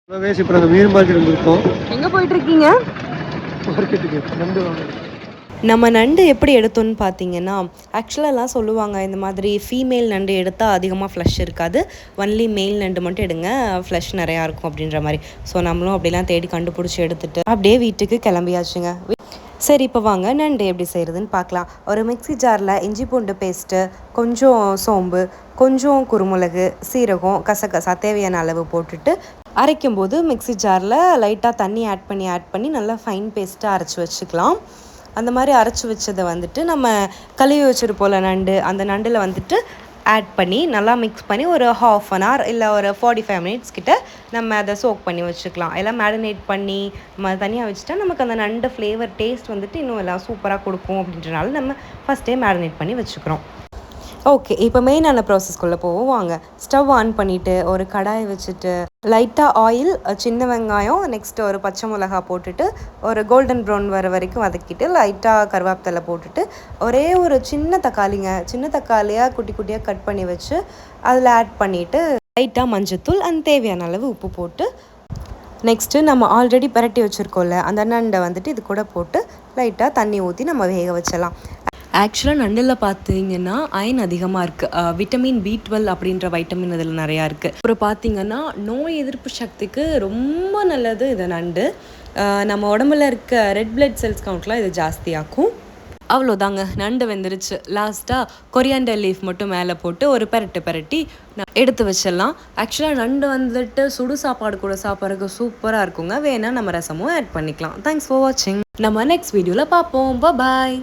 இப்போ நாங்கள் மீன் மார்க்கெட் இருக்கோம். எங்கே போயிட்டுருக்கீங்க? மார்க்கெட்டுக்கு நண்டு வாங்க. நம்ம நண்டு எப்படி எடுத்தோன்னு பார்த்தீங்கன்னா, ஆக்சுவலாலாம் சொல்லுவாங்க இந்த மாதிரி ஃபீமேல் நண்டு எடுத்தால் அதிகமாக ஃப்ளஷ் இருக்காது, ஒன்லி மேல் நண்டு மட்டும் எடுங்க ஃப்ளஷ் நிறையா இருக்கும் அப்படின்ற மாதிரி. ஸோ நம்மளும் அப்படிலாம் தேடி கண்டுபிடிச்சி எடுத்துகிட்டு அப்படியே வீட்டுக்கு கிளம்பியாச்சுங்க. சரி, இப்போ வாங்க நண்டு எப்படி செய்கிறதுன்னு பார்க்கலாம். ஒரு மிக்ஸி ஜாரில் இஞ்சி பூண்டு பேஸ்ட்டு, கொஞ்சம் சோம்பு, கொஞ்சம் குருமிளகு, சீரகம், கசகசா தேவையான அளவு போட்டுட்டு அரைக்கும்போது மிக்ஸி ஜாரில் லைட்டாக தண்ணி ஆட் பண்ணி நல்லா ஃபைன் பேஸ்ட்டாக அரைச்சி வச்சுக்கலாம். அந்த மாதிரி அரைச்சி வச்சதை வந்துட்டு நம்ம கழுவி வச்சுருப்போம்ல நண்டு, அந்த நண்டில் வந்துட்டு ஆட் பண்ணி நல்லா மிக்ஸ் பண்ணி ஒரு 1/2 அன் ஹவர் இல்லை ஒரு 45 மினிட்ஸ் கிட்ட நம்ம அதை சோக் பண்ணி வச்சுக்கலாம். எல்லாம் மேரினேட் பண்ணி நம்ம தனியாக வச்சுட்டா நமக்கு அந்த நண்டு ஃப்ளேவர் டேஸ்ட் வந்துட்டு இன்னும் எல்லாம் சூப்பராக கொடுக்கும். அப்படின்றனால நம்ம ஃபஸ்ட்டே மேரினேட் பண்ணி வச்சுக்கிறோம். ஓகே, இப்போ மெயினான ப்ராசஸ்க்குள்ளே போவோம் வாங்க. ஸ்டவ் ஆன் பண்ணிவிட்டு ஒரு கடாயை வச்சுட்டு லைட்டாக ஆயில், சின்ன வெங்காயம், நெக்ஸ்ட்டு ஒரு பச்சை மிளகா போட்டுட்டு ஒரு கோல்டன் ப்ரௌன் வர வரைக்கும் வதக்கிட்டு லைட்டாக கருவேப்பிலை போட்டுட்டு ஒரே ஒரு சின்ன தக்காளியாக குட்டி குட்டியாக கட் பண்ணி வச்சு அதில் ஆட் பண்ணிவிட்டு லைட்டாக மஞ்சத்தூள் அண்ட் தேவையான அளவு உப்பு போட்டு நெக்ஸ்ட்டு நம்ம ஆல்ரெடி பரட்டி வச்சுருக்கோம்ல அந்த நண்டை வந்துட்டு இது கூட போட்டு லைட்டாக தண்ணி ஊற்றி நம்ம வேக வச்சிடலாம். ஆக்சுவலாக நண்டில் பார்த்தீங்கன்னா அயன் அதிகமாக இருக்குது, விட்டமின் B12 அப்படின்ற வைட்டமின் அதில் நிறையா இருக்குது. அப்புறம் பார்த்திங்கன்னா நோய் எதிர்ப்பு சக்திக்கு ரொம்ப நல்லது இது நண்டு. நம்ம உடம்புல இருக்க ரெட் பிளட் செல்ஸ் கவுண்ட்லாம் இது ஜாஸ்தியாக்கும். அவ்வளோதாங்க, நண்டு வெந்துருச்சு. லாஸ்ட்டாக கொரியாண்டர் லீஃப் மட்டும் மேலே போட்டு ஒரு பெரட்டி எடுத்து வச்சிடலாம். ஆக்சுவலாக நண்டு வந்துட்டு சுடு சாப்பாடு கூட சாப்பிட்றதுக்கு சூப்பராக இருக்குங்க. வேணால் நம்ம ரசமும் ஆட் பண்ணிக்கலாம். தேங்க்ஸ் ஃபார் வாட்சிங். நம்ம நெக்ஸ்ட் வீடியோவில் பார்ப்போம். பாய்.